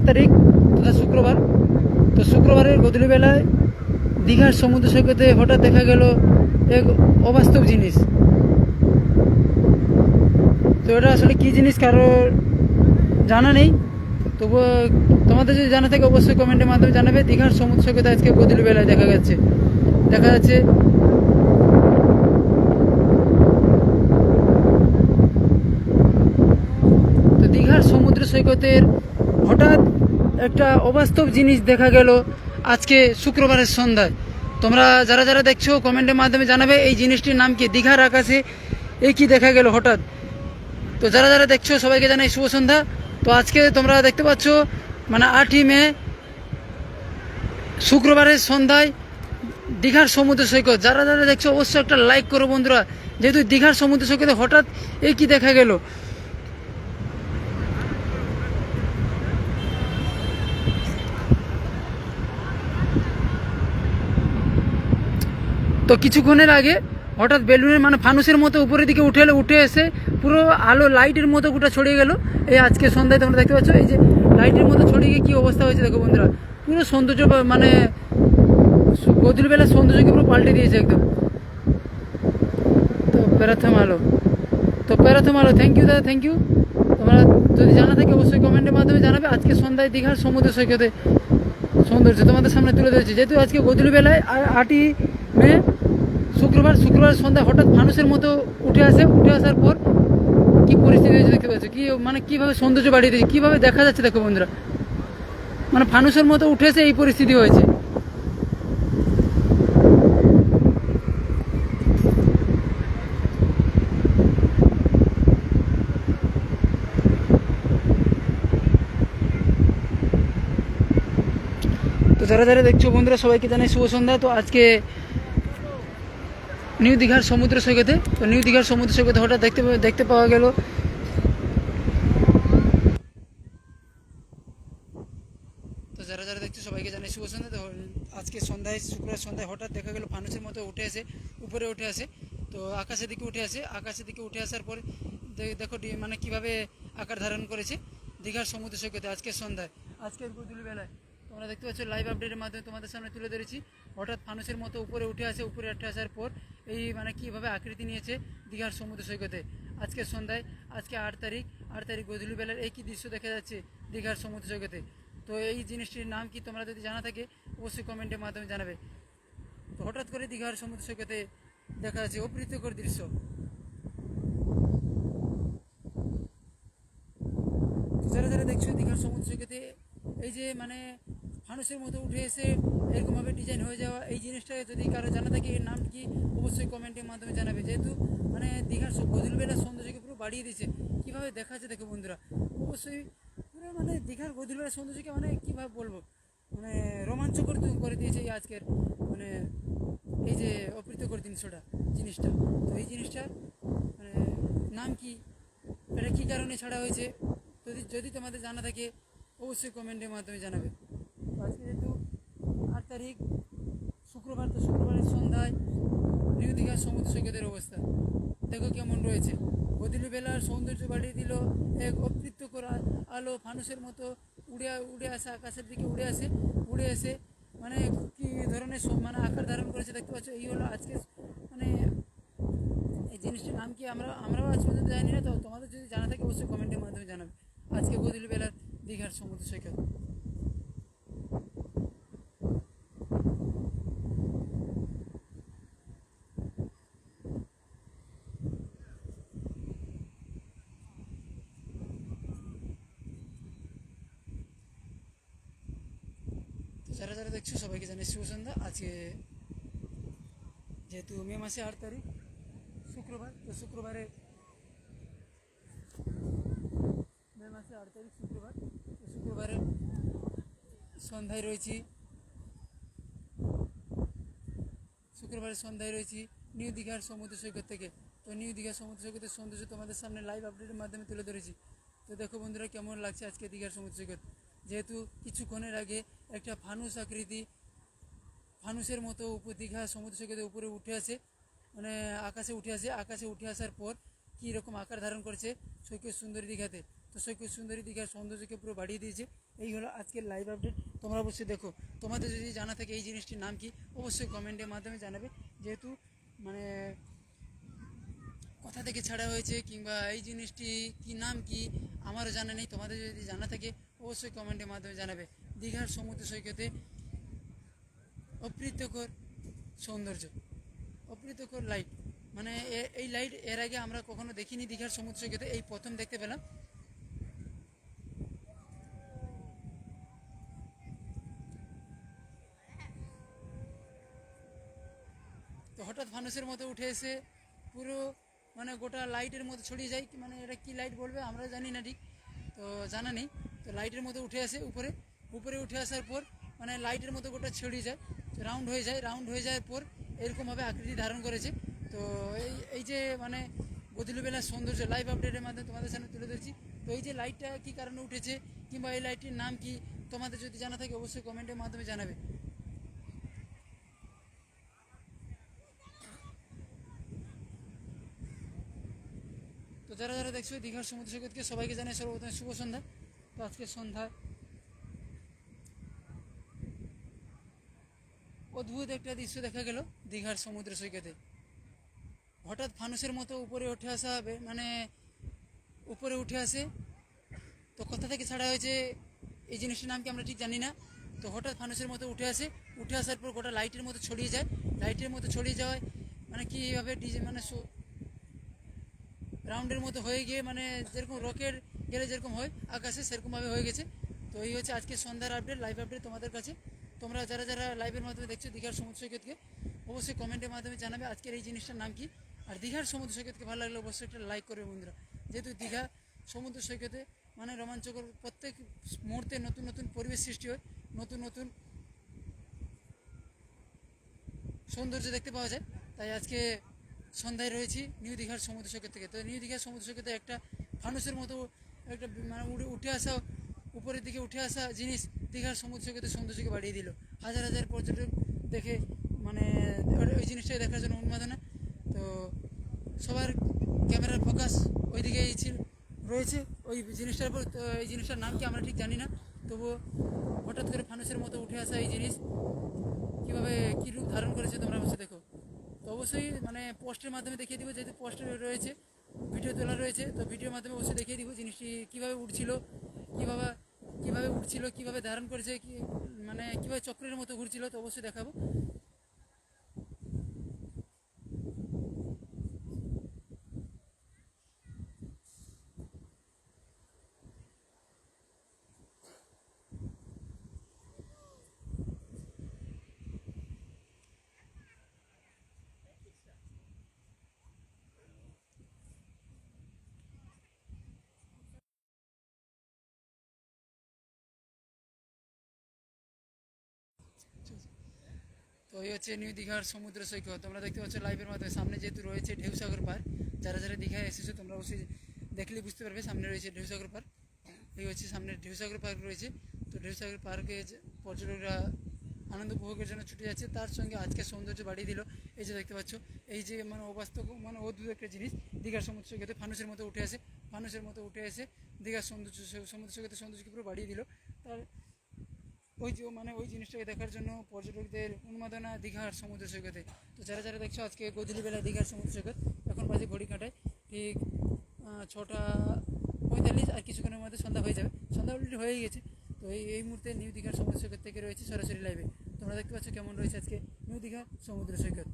তারিখ তথা শুক্রবার। তো শুক্রবারের গধূলিবেলায় দীঘার সমুদ্র সৈকতে হঠাৎ দেখা গেল এক অবাস্তব জিনিস। তো এটা আসলে কী জিনিস কারোর জানা নেই, তবুও তোমাদের যদি জানা থাকে অবশ্যই কমেন্টের মাধ্যমে জানাবে। দীঘার সমুদ্র সৈকতে আজকে গধূলিবেলায় দেখা যাচ্ছে তো দীঘার সমুদ্র সৈকতের হঠাৎ একটা অবাস্তব জিনিস দেখা গেল আজকে শুক্রবারের সন্ধ্যায়। তোমরা যারা যারা দেখছো কমেন্টের মাধ্যমে জানাবে এই জিনিসটির নাম কি। দীঘার আকাশে এই কি দেখা গেল হঠাৎ। তো যারা যারা দেখছো সবাইকে জানাই শুভ সন্ধ্যা। তো আজকে তোমরা দেখতে পাচ্ছ মানে 8ই মে শুক্রবারের সন্ধ্যায় দীঘার সমুদ্র সৈকত। যারা যারা দেখছো অবশ্যই একটা লাইক করো বন্ধুরা, যেহেতু দীঘার সমুদ্র সৈকতে হঠাৎ এই কি দেখা গেল। তো কিছুক্ষণের আগে হঠাৎ বেলুনের মানে ফানুসের মতো উপরের দিকে উঠে এসে পুরো আলো লাইটের মতো গোটা ছড়িয়ে গেল। এই আজকে সন্ধ্যায় তোমরা দেখতে পাচ্ছ এই যে লাইটের মতো ছড়িয়ে গিয়ে কী অবস্থা হয়েছে দেখো বন্ধুরা। পুরো সৌন্দর্য মানে গধূলিবেলা সৌন্দর্যকে পুরো পাল্টে দিয়েছে একদম। তো প্যারাথম আলো থ্যাংক ইউ দাদা, থ্যাংক ইউ। তোমরা যদি জানা থাকে অবশ্যই কমেন্টের মাধ্যমে জানাবে। আজকে সন্ধ্যায় দীঘার সমুদ্র সৈকতে সৌন্দর্য তোমাদের সামনে তুলে ধরেছে। যেহেতু আজকে গধূলিবেলায় 8ই মে শুক্রবার সন্ধ্যায় হঠাৎ ফানুসের মতো উঠে আসার পর কি পরিস্থিতি হয়েছে দেখতে পাচ্ছ। কি মানে কীভাবে সৌন্দর্য বাড়িয়ে দিয়েছে, কীভাবে দেখা যাচ্ছে দেখো বন্ধুরা। মানে ফানুসের মতো উঠে এসে এই পরিস্থিতি হয়েছে। তো যারা যারা দেখছো বন্ধুরা সবাইকে জানাই শুভ সন্ধ্যা। তো আজকে নিউ দীঘার সমুদ্র সৈকতে হঠাৎ দেখতে পাওয়া গেল তো যারা যারা দেখছো সবাইকে জানাই শুভ সন্ধ্যা। তো আজকে শুক্রবার সন্ধ্যায় হঠাৎ দেখা গেল ফানুসের মতো উপরে উঠে আসে। তো আকাশের দিকে উঠে আসার পর দেখো মানে কিভাবে আকার ধারণ করেছে দীঘার সমুদ্র সৈকতে আজকের গধূলিবেলায়। তোমরা দেখতে পাচ্ছ লাইভ আপডেটের মাধ্যমে তোমাদের সামনে তুলে ধরেছি। হঠাৎ ফানুসের মতো উপরে উঠে আসার পর এই মানে কীভাবে আকৃতি নিয়েছে দীঘার সমুদ্র সৈকতে আজকের সন্ধ্যায়। আজকে 8 তারিখ গধূলিবেলার এই কী দৃশ্য দেখা যাচ্ছে দীঘার সমুদ্র সৈকতে। তো এই জিনিসটির নাম কি তোমরা যদি জানা থাকে অবশ্যই কমেন্টের মাধ্যমে জানাবে। তো হঠাৎ করে দীঘার সমুদ্র সৈকতে দেখা যাচ্ছে অপ্রীতিকর দৃশ্য। যারা যারা দেখছো দীঘার সমুদ্র সৈকতে এই যে মানে ফানুসের মতো উঠে এসে এরকমভাবে ডিজাইন হয়ে যাওয়া এই জিনিসটা যদি কারো জানা থাকে এর নাম কি অবশ্যই কমেন্টের মাধ্যমে জানাবে। যেহেতু মানে দীঘার গধূলিবেলার সৌন্দর্যকে পুরো বাড়িয়ে দিয়েছে। কীভাবে দেখা যাচ্ছে দেখো বন্ধুরা, অবশ্যই পুরো মানে দীঘার গধূলিবেলার সৌন্দর্যকে মানে কীভাবে বলবো মানে রোমাঞ্চকর করে দিয়েছে এই আজকের মানে এই যে অপ্রীতিকর জিনিসটা। তো এই জিনিসটার মানে নাম কি, এটা কী কারণে ছাড়া হয়েছে যদি তোমাদের জানা থাকে অবশ্যই কমেন্টের মাধ্যমে জানাবে। আজকে যেহেতু 8 তারিখ শুক্রবার, তো শুক্রবারের সন্ধ্যায় নিউ দীঘার সমুদ্র সৈকতের অবস্থা দেখো কেমন রয়েছে। গধূলিবেলার সৌন্দর্য বাড়িয়ে দিল এক অপ্রীতিকর আলো ফানুসের মতো উড়ে আসে আকাশের দিকে উড়ে এসে মানে কী ধরনের মানে আকার ধারণ করেছে দেখতে পাচ্ছ। এই হলো আজকে মানে এই জিনিসটির নাম কি আমরাও আজ পর্যন্ত জানি না। তো তোমাদের যদি জানা থাকে অবশ্যই কমেন্টের মাধ্যমে জানাবে আজকে গধূলিবেলার দীঘার সমুদ্র সৈকত। যারা যারা দেখছো সবাইকে জানাই শুভ সন্ধ্যা। আজকে যেহেতু মে মাসে 8 তারিখ শুক্রবার, তো মে মাসে 8 তারিখ শুক্রবার, তো শুক্রবারের সন্ধ্যায় রয়েছি নিউ দীঘার সমুদ্র সৈকত থেকে। তো নিউ দীঘার সমুদ্র সৈকতের সৌন্দর্য তোমাদের সামনে লাইভ আপডেটের মাধ্যমে তুলে ধরেছি। তো দেখো বন্ধুরা কেমন লাগছে আজকে দীঘার সমুদ্র সৈকত। যেহেতু কিছুক্ষণের আগে একটা ফানুসের মতো দীঘা সমুদ্র সৈকতের উপরে উঠে আসে মানে আকাশে উঠে আসার পর কী রকম আকার ধারণ করেছে সৈকত সুন্দরী দীঘাতে। তো সৈকত সুন্দরী দীঘার সৌন্দর্যকে পুরো বাড়িয়ে দিয়েছে। এই হলো আজকের লাইভ আপডেট, তোমরা অবশ্যই দেখো। তোমাদের যদি জানা থাকে এই জিনিসটির নাম কি, অবশ্যই কমেন্টের মাধ্যমে জানাবে। যেহেতু মানে কোথা থেকে ছাড়া হয়েছে কিংবা এই জিনিসটি কি নাম কি আমারও জানা নেই, তোমাদের যদি জানা থাকে অবশ্যই কমেন্টের মাধ্যমে জানাবে। দীঘার সমুদ্র সৈকতে অপ্রীতকর সৌন্দর্য, অপ্রীতকর লাইট, মানে এই লাইট এর আগে আমরা কখনো দেখিনি দীঘার সমুদ্র সৈকতে, এই প্রথম দেখতে পেলাম। তো হঠাৎ ফানুসের মতো উঠে এসে পুরো মানে গোটা লাইটের মতো ছড়িয়ে যায়, মানে এটা কি লাইট বলবে আমরা জানি না ঠিক, তো জানা নেই। তো লাইটের মতো উঠে আসে উপরে, উপরে উঠে আসার পর মানে লাইটের মতো গোটা ছড়িয়ে যায়, রাউন্ড হয়ে যায়, রাউন্ড হয়ে যাওয়ার পর এরকমভাবে আকৃতি ধারণ করেছে। তো এই যে মানে গধূলিবেলার সৌন্দর্য লাইভ আপডেটের মাধ্যমে তোমাদের সামনে তুলে ধরছি। তো এই যে লাইটটা কী কারণে উঠেছে কিংবা এই লাইটটির নাম কি, তোমাদের যদি জানা থাকে অবশ্যই কমেন্টের মাধ্যমে জানাবে। তো যারা যারা দেখছো দীঘার সমুদ্র সৈকতকে সবাইকে জানাই সর্বপ্রথমে শুভ সন্ধ্যা। তো আজকে সন্ধ্যায় অদ্ভুত একটা দৃশ্য দেখা গেল দীঘার সমুদ্র সৈকতে। হঠাৎ ফানুসের মতো উপরে উঠে আসা হবে, মানে উপরে উঠে আসে, তো কোথা থেকে ছাড়া হয়েছে এই জিনিসটির নাম কি আমরা ঠিক জানি না। তো হঠাৎ ফানুসের মতো উঠে আসে, উঠে আসার পর গোটা লাইটের মতো ছড়িয়ে যায়, লাইটের মতো ছড়িয়ে যাওয়ায় মানে কীভাবে মানে রাউন্ডের মতো হয়ে গিয়ে মানে যেরকম রকেট গেলে যেরকম হয় আকাশে সেরকমভাবে হয়ে গেছে। তো এই হচ্ছে আজকে সন্ধ্যার আপডেট, লাইভ আপডেট তোমাদের কাছে। তোমরা যারা যারা লাইভের মাধ্যমে দেখছো দীঘার সমুদ্র সৈকতকে অবশ্যই কমেন্টের মাধ্যমে জানাবে আজকের এই জিনিসটার নাম কি। আর দীঘার সমুদ্র সৈকতকে ভালো লাগলে অবশ্যই একটা লাইক করবে বন্ধুরা। যেহেতু দীঘা সমুদ্র সৈকতে মানে রোমাঞ্চকর, প্রত্যেক মুহূর্তে নতুন নতুন পরিবেশ সৃষ্টি হয়, নতুন নতুন সৌন্দর্য দেখতে পাওয়া যায়। তাই আজকে সন্ধ্যায় রয়েছি নিউ দীঘার সমুদ্র সৈকত থেকে। তো নিউ দীঘার সমুদ্র সৈকতে একটা ফানুসের মতো একটা মানে উঠে আসা, উপরের দিকে উঠে আসা জিনিস দীঘার সমুদ্র সৈকতের সৌন্দর্যকে বাড়িয়ে দিল। হাজার হাজার পর্যটক দেখে মানে ওই জিনিসটাকে দেখার জন্য উন্মাদনা। তো সবার ক্যামেরার ফোকাস ওই দিকেই রয়েছে ওই জিনিসটার উপর। তো এই জিনিসটার নাম কি আমরা ঠিক জানি না, তবুও হঠাৎ করে ফানুসের মতো উঠে আসা এই জিনিস কীভাবে কী রূপ ধারণ করেছে তোমরা অবশ্যই দেখো। তো অবশ্যই মানে পোস্টের মাধ্যমে দেখিয়ে দিব, যেহেতু পোস্টে রয়েছে, ভিডিও তোলা রয়েছে, তো ভিডিওর মাধ্যমে অবশ্যই দেখিয়ে দিব জিনিসটি কীভাবে উঠছিল, কীভাবে কীভাবে উঠছিল, কীভাবে ধারণ করেছে, কি মানে কীভাবে চক্রের মতো ঘুরছিল, তো অবশ্যই দেখাবো। তো এই হচ্ছে নিউ দীঘার সমুদ্র সৈকত, তোমরা দেখতে পাচ্ছ লাইভের মাধ্যমে। সামনে যেহেতু রয়েছে ঢেউসাগর পার্ক, যারা যারা দীঘায় এসেছো তোমরা অবশ্যই দেখলে বুঝতে পারবে সামনে রয়েছে ঢেউসাগর পার্ক। এই হচ্ছে সামনে ঢেউসাগর পার্ক রয়েছে। তো ঢেউসাগর পার্কে পর্যটকরা আনন্দ উপভোগের জন্য ছুটে যাচ্ছে, তার সঙ্গে আজকে সৌন্দর্য বাড়িয়ে দিল। এই যে দেখতে পাচ্ছ এই যে মানে অবাস্তব মানে অদ্ভুত একটা জিনিস দীঘার সমুদ্র সৈকতে ফানুসের মতো উঠে আসে, ফানুসের মতো উঠে এসে দীঘার সৌন্দর্য সমুদ্র সৈকতের সৌন্দর্যকে পুরো বাড়িয়ে দিল। তার ওই যে মানে ওই জিনিসটাকে দেখার জন্য পর্যটকদের উন্মাদনা দীঘার সমুদ্র সৈকতে। তো যারা যারা দেখছো আজকে গধূলিবেলা দীঘার সমুদ্র সৈকত, এখন বাজে ঘড়ি কাঁটায় ঠিক 6:45, আর কিছুক্ষণের মধ্যে সন্ধ্যা হয়ে যাবে, সন্ধ্যা অলরেডি হয়ে গেছে। তো এই মুহূর্তে নিউ দীঘার সমুদ্র সৈকত থেকে রয়েছে সরাসরি লাইভে। তোমরা দেখতে পাচ্ছ কেমন রয়েছে আজকে নিউ দীঘা সমুদ্র সৈকত।